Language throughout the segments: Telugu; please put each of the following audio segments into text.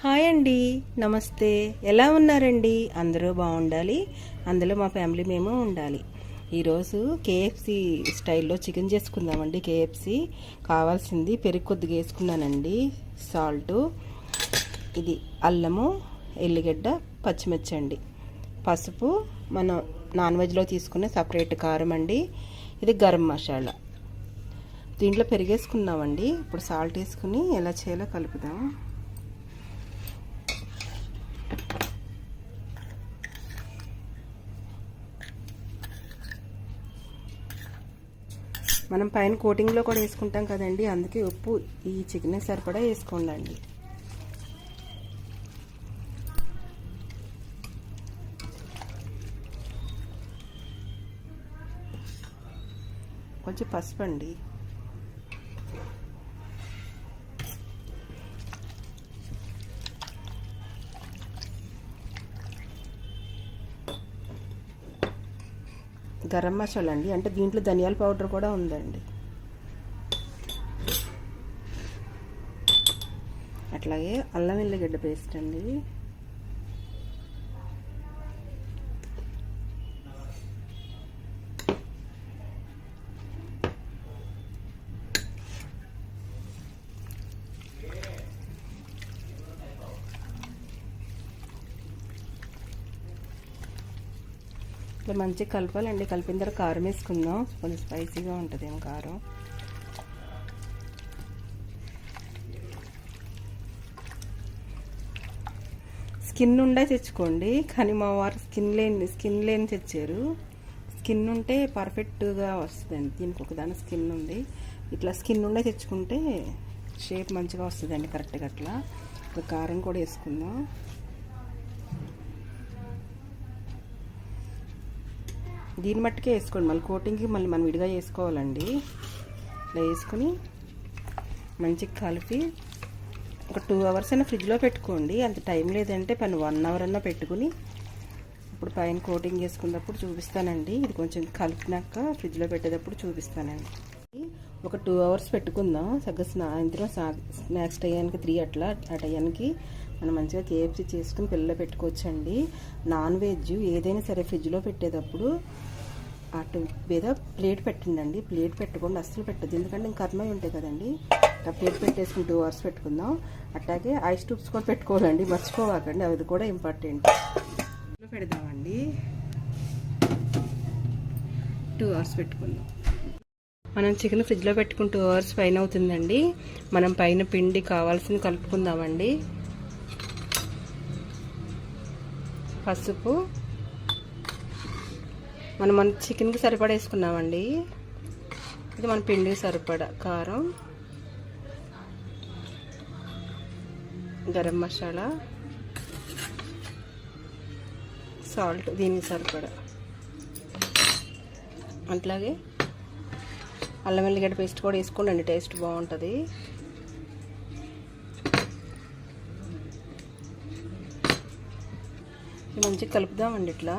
హాయ్ అండి, నమస్తే. ఎలా ఉన్నారండి? అందరూ బాగుండాలి, అందులో మా ఫ్యామిలీ మేము ఉండాలి. ఈరోజు కేఎఫ్సి స్టైల్లో చికెన్ చేసుకుందామండి. కేఎఫ్సి కావాల్సింది పెరుగు కొద్దిగా వేసుకున్నానండి, సాల్టు, ఇది అల్లము, ఎల్లిగడ్డ, పచ్చిమిర్చి అండి, పసుపు, మనం నాన్ వెజ్లో తీసుకునే సపరేట్ కారం అండి, ఇది గరం మసాలా. దీంట్లో పెరిగేసుకున్నామండి. ఇప్పుడు సాల్ట్ వేసుకుని ఎలా చేయాలో కలుపుదాం. మనం పైన కోటింగ్లో కూడా వేసుకుంటాం కదండి, అందుకే ఉప్పు ఈ చికెన్ సరిపడా వేసుకోండి. కొంచెం పసుపు అండి, గరం మసాలా అండి, అంటే దీంట్లో ధనియాల పౌడర్ కూడా ఉందండి. అట్లాగే అల్లం వెల్లిగడ్డ పేస్ట్ అండి, ఇట్లా మంచిగా కలపాలండి. కలిపిన తర్వాత కారం వేసుకుందాం, కొంచెం స్పైసీగా ఉంటుంది ఏం కారం. స్కిన్ ఉండే తెచ్చుకోండి, కానీ మా వారు స్కిన్ లేని తెచ్చారు. స్కిన్ ఉంటే పర్ఫెక్ట్గా వస్తుందండి. దీనికి ఒకదాని స్కిన్ ఉంది, ఇట్లా స్కిన్ ఉండే తెచ్చుకుంటే షేప్ మంచిగా వస్తుందండి, కరెక్ట్గా. అట్లా ఇప్పుడు కారం కూడా వేసుకుందాం. దీని మట్టుకే వేసుకోండి, మళ్ళీ కోటింగ్కి మళ్ళీ మనం విడిగా వేసుకోవాలండి. ఇట్లా వేసుకుని మంచిగా కలిపి ఒక 2 hours అయినా ఫ్రిడ్జ్లో పెట్టుకోండి. అంత టైం లేదంటే 1 hour అన్నా పెట్టుకుని ఇప్పుడు పైన కోటింగ్ వేసుకున్నప్పుడు చూపిస్తానండి. ఇది కొంచెం కలిపినాక ఫ్రిడ్జ్లో పెట్టేటప్పుడు చూపిస్తానండి. ఒక 2 hours పెట్టుకుందాం. సగ్గా సాయంత్రం స్నాక్స్ టయానికి 3 అట్లా ఆ టయానికి మనం మంచిగా కేఎఫ్సి చేసుకుని పిల్లలు పెట్టుకోవచ్చండి. నాన్ వెజ్ ఏదైనా సరే ఫ్రిడ్జ్లో పెట్టేటప్పుడు అటు మీద ప్లేట్ పెట్టండి. ప్లేట్ పెట్టుకోండి, అస్సలు పెట్టద్దు, ఎందుకంటే ఇంకా కర్మై ఉంటాయి కదండి. ఆ ప్లేట్ పెట్టేసుకుని 2 hours పెట్టుకుందాం. అట్లాగే ఐస్ ట్యూబ్స్ కూడా పెట్టుకోవాలండి, మర్చిపోవాకండి, అది కూడా ఇంపార్టెంట్. పెడదామండి, 2 hours పెట్టుకుందాం. మనం చికెన్ ఫ్రిడ్జ్లో పెట్టుకుని 2 hours పైన అవుతుందండి. మనం పైన పిండి కావాల్సింది కలుపుకుందామండి. పసుపు మన చికెన్కి సరిపడా వేసుకున్నామండి. ఇది మన పిండికి సరిపడా కారం, గరం మసాలా, సాల్ట్ దీనికి సరిపడా, అట్లాగే అల్లం వెల్లిగడ్డ పేస్ట్ కూడా వేసుకోండి, టేస్ట్ బాగుంటుంది. మంచిగా కలుపుదామండి. ఇట్లా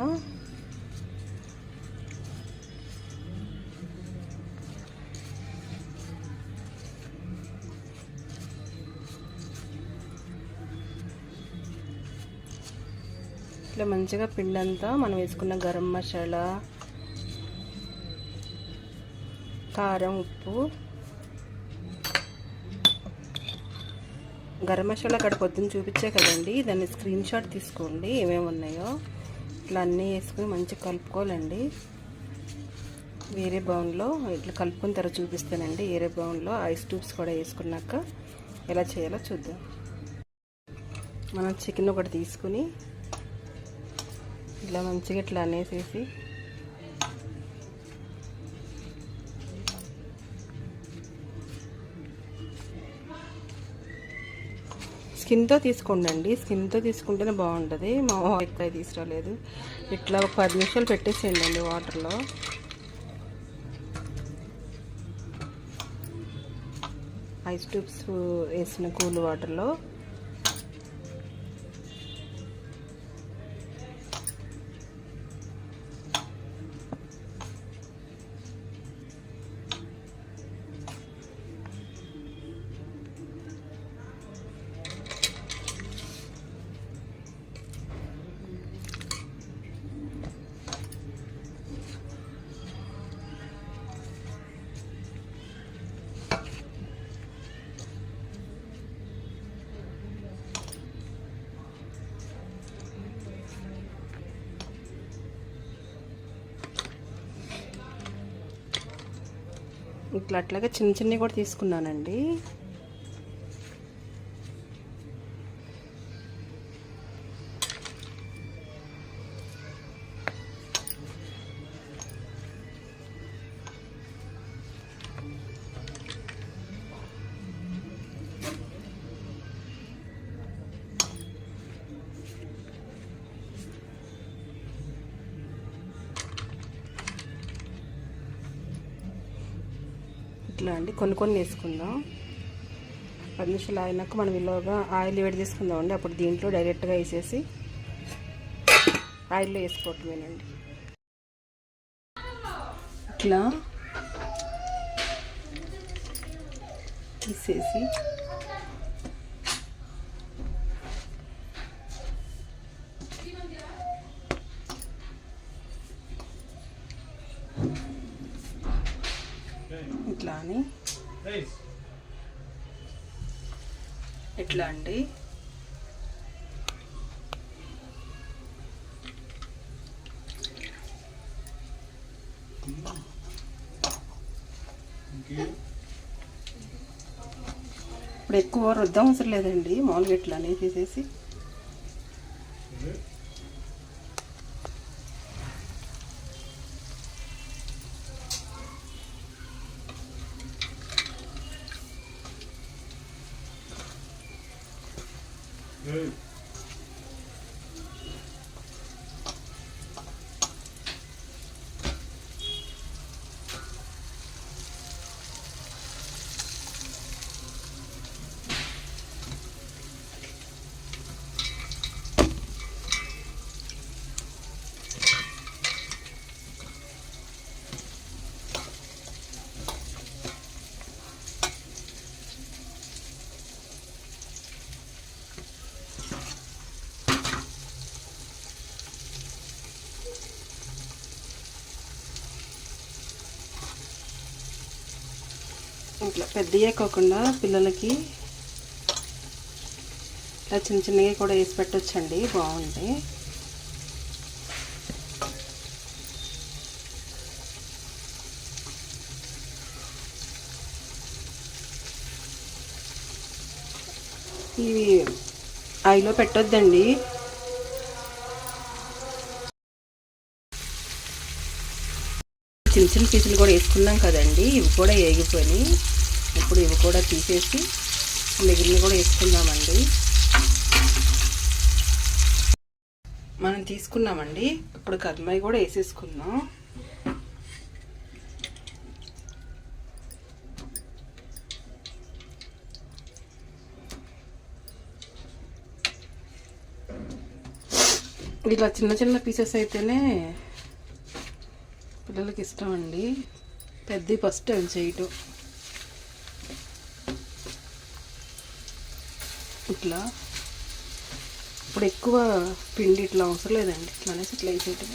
ఇట్లా మంచిగా పిండి అంతా మనం వేసుకున్న గరం మసాలా, కారం, ఉప్పు, గరం మసాలా అక్కడ పొద్దున్న చూపించే కదండి, దాన్ని స్క్రీన్ షాట్ తీసుకోండి ఏమేమి ఉన్నాయో. ఇట్లా అన్నీ వేసుకుని మంచిగా కలుపుకోవాలండి. వేరే బౌన్లో ఇట్లా కలుపుకున్న తర్వాత చూపిస్తానండి. వేరే బౌన్లో ఐస్ ట్యూబ్స్ కూడా వేసుకున్నాక ఎలా చేయాలో చూద్దాం. మనం చికెన్ ఒకటి తీసుకుని ఇట్లా మంచిగా ఇట్లా అనేసేసి స్కిన్తో తీసుకోండి, స్కిన్తో తీసుకుంటేనే బాగుంటుంది. మా ఎక్కువ తీసుకురాలేదు. ఇట్లా ఒక 10 నిమిషాలు పెట్టేసేయండి అండి వాటర్లో. ఐస్ ట్యూబ్స్ వేసిన కూల్ వాటర్లో ఇట్లా అట్లాగా చిన్న చిన్నవి కూడా తీసుకున్నానండి. ఇట్లా అండి కొన్ని కొన్ని వేసుకుందాం. 10 నిమిషాలు అయినాక మనం ఇలాగా ఆయిల్ వేడి తీసుకుందాం అండి. అప్పుడు దీంట్లో డైరెక్ట్గా వేసేసి ఆయిల్లో వేసుకోవటమేనండి. ఇట్లా తీసేసి ఇట్లా అని ఎట్లా అండి ఇప్పుడు ఎక్కువ రుద్దం అవసరం లేదండి. మామూలుగా ఇట్లా అని తీసేసి ఇట్లా పెద్దయే కాకుండా పిల్లలకి ఇట్లా చిన్న చిన్నగా కూడా వేసి పెట్టొచ్చండి, బాగుంటాయి. ఇవి ఆయిల్లో పెట్టొద్దండి. చిన్న చిన్న పీసులు కూడా వేసుకున్నాం కదండి, ఇవి కూడా వేగిపోయి. ఇప్పుడు ఇవి కూడా తీసేసి మిగిలిన కూడా వేసుకుందామండి. మనం తీసుకున్నామండి. ఇప్పుడు కర్మాయి కూడా వేసేసుకుందాం. ఇలా చిన్న చిన్న పీసెస్ అయితేనే పిల్లలకి ఇష్టం అండి. పెద్ద ఫస్ట్ టైం చేయటం. ఇట్లా ఇప్పుడు ఎక్కువ పిండి ఇట్లా అవసరం లేదండి. ఇట్లా అనేసి ఇట్లా వేసేయటం.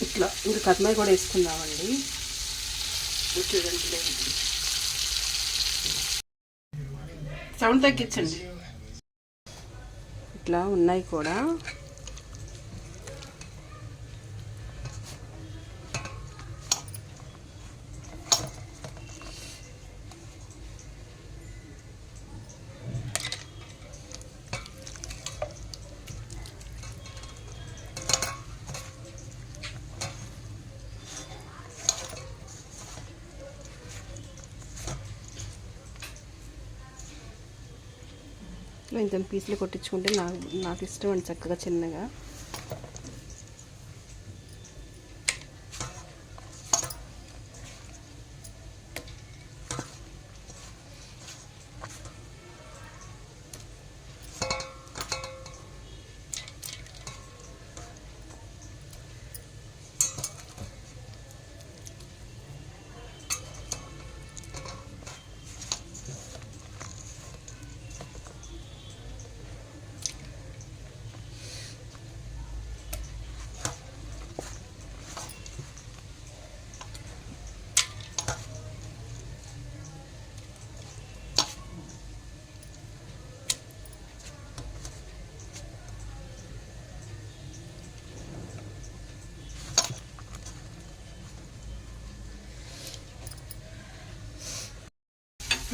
ఇట్లా ఇంకా కర్మాయి కూడా వేసుకుందామండి. చూడండి, సౌండ్ తగ్గించండి. ఇట్లా ఉన్నాయి కూడా. ఇంత పీసులు కొట్టించుకుంటే నాకు ఇష్టం అండి, చక్కగా చిన్నగా.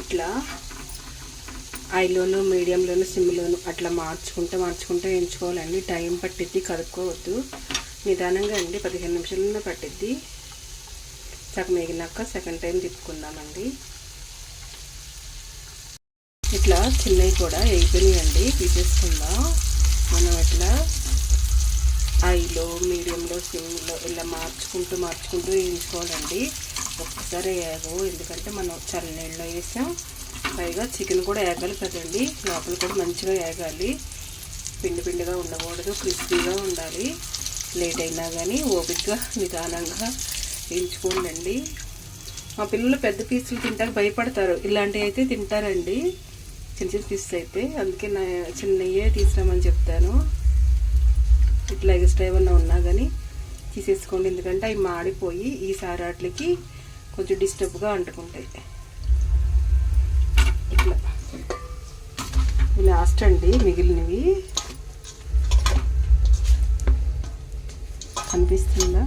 ఇట్లా ఐలోను మీడియంలోను సిమ్లోను అట్లా మార్చుకుంటూ వేయించుకోవాలండి. టైం పట్టిద్ది, కలుపుకోవద్దు. నిదానంగా అండి 15 నిమిషాలన్నా పట్టిద్ది. సగం వేగినాక సెకండ్ టైం తిప్పుకుందామండి. ఇట్లా చిన్నవి కూడా వేగిపోయినాయండి, తీసేసుకుందాం. మనం ఇట్లా ఐలో మీడియంలో సిమ్లో ఇలా మార్చుకుంటూ వేయించుకోవాలండి. ఒక్కసారి వేయవు, ఎందుకంటే మనం చల్లనీళ్ళలో వేసాం. పైగా చికెన్ కూడా వేగాలి కదండి, లోపల కూడా మంచిగా వేగాలి. పిండిగా ఉండకూడదు, క్రిస్పీగా ఉండాలి. లేట్ అయినా కానీ ఓపికగా నిదానంగా వేయించుకోండి. మా పిల్లలు పెద్ద పీసులు తింటారు, భయపడతారు. ఇలాంటివి అయితే తింటారండి, చిన్న పీసులు అయితే. అందుకే నా చిన్నయే తీసుకురామని చెప్తాను. ఇట్లా ఎక్స్ట్రా ఏమన్నా ఉన్నా కానీ తీసేసుకోండి, ఎందుకంటే అవి మాడిపోయి ఈసారి వాటికి కొంచెం డిస్టర్బ్గా అంటుకుంటాయి. ఇట్లా లాస్ట్ అండి మిగిలినవి. కనిపిస్తుందా?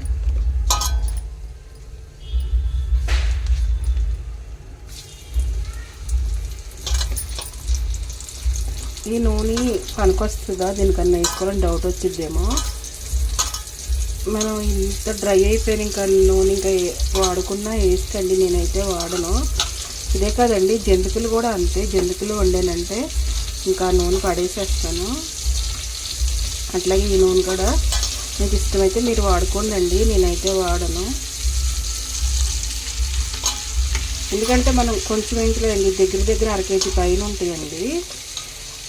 ఈ నూనె పనికొస్తుందా దీనికన్నా వేసుకోవాలని డౌట్ వచ్చిద్దేమో. మనం ఇంత డ్రై అయిపోయిన ఇంకా నూనె ఇంకా వాడుకున్నా వేస్ట్ అండి, నేనైతే వాడను. ఇదే కాదండి, జంతికలు కూడా అంతే. జంతికలు వండానంటే ఇంకా నూనె పడేసేస్తాను. అట్లాగే ఈ నూనె కూడా మీకు ఇష్టమైతే మీరు వాడుకోండి, నేనైతే వాడను. ఎందుకంటే మనం కొంచెం వేయించలేదండి, దగ్గర 1 kg పైన ఉంటాయండి.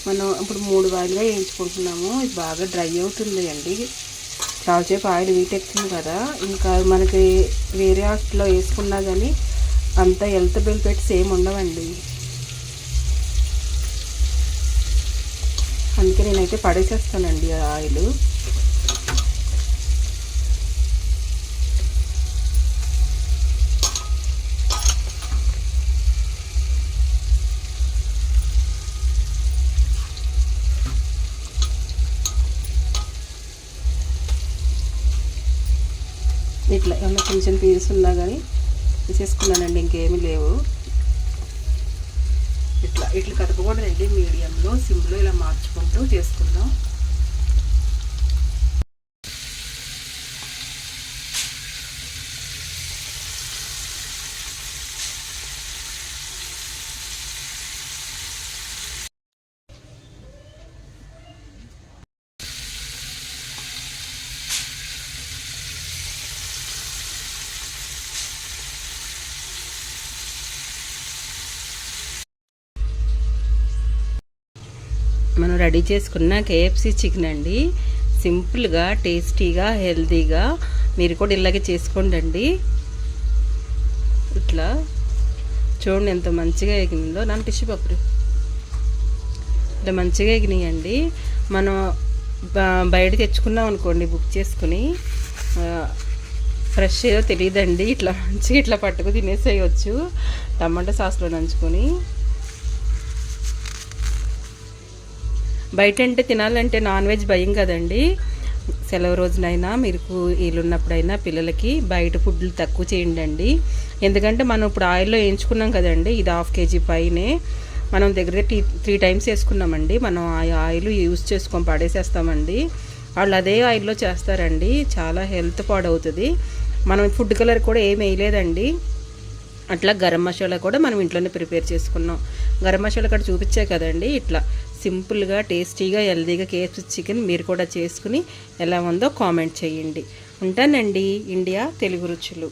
మనం ఇప్పుడు 3 వాయిలుగా వేయించుకుంటున్నాము. ఇది బాగా డ్రై అవుతుంది అండి, చాలాసేపు ఆయిల్ వీటెక్కుతుంది కదా. ఇంకా మనకి వేరే హాస్టల్లో వేసుకున్నా కానీ అంత హెల్త్ బెనిఫిట్స్ ఏమి ఉండవండి. అందుకే నేనైతే పడేసేస్తానండి ఆ ఆయిల్. ఇట్లా ఏమన్నా చిన్న పీస్ ఉన్నా కానీ తీసేసుకున్నానండి, ఇంకేమీ లేవు. ఇట్లా కదపకూడదండి, మీడియంలో సిమ్లో ఇలా మార్చుకుంటూ చేసుకుందాం. మనం రెడీ చేసుకున్న KFC చికెన్ అండి. సింపుల్గా, టేస్టీగా, హెల్తీగా మీరు కూడా ఇలాగే చేసుకోండి. ఇట్లా చూడండి ఎంత మంచిగా ఎగినిందో. నన్ను టిష్యూ పేపర్ ఇట్లా మంచిగా ఎగినాయండి. మనం బయట తెచ్చుకున్నాం అనుకోండి, బుక్ చేసుకుని, ఫ్రెష్ ఏదో తెలియదండి, ఇట్లా మంచిగా ఇట్లా పట్టుకు తినేసేయచ్చు టమాటా సాస్లో నంచుకొని. బయట అంటే తినాలంటే నాన్ వెజ్ భయం కదండి. సెలవు రోజునైనా మీరు వీలున్నప్పుడైనా పిల్లలకి బయట ఫుడ్లు తక్కువ చేయండి. ఎందుకంటే మనం ఇప్పుడు ఆయిల్లో వేయించుకున్నాం కదండి, ఇది 1/2 kg పైనే. మనం దగ్గర 3 times వేసుకున్నామండి. మనం ఆ ఆయిల్ యూజ్ చేసుకొని పడేసేస్తామండి. వాళ్ళు అదే ఆయిల్లో చేస్తారండి, చాలా హెల్త్ పాడవుతుంది. మనం ఫుడ్ కలర్ కూడా ఏమి వేయలేదండి. అట్లా గరం మసాలా కూడా మనం ఇంట్లోనే ప్రిపేర్ చేసుకున్నాం. గరం మసాలా కూడా చూపించే కదండి. ఇట్లా సింపుల్గా, టేస్టీగా, హెల్తీగా KFC చికెన్ మీరు కూడా చేసుకుని ఎలా ఉందో కామెంట్ చేయండి. ఉంటానండి. ఇండియా తెలుగు రుచులు.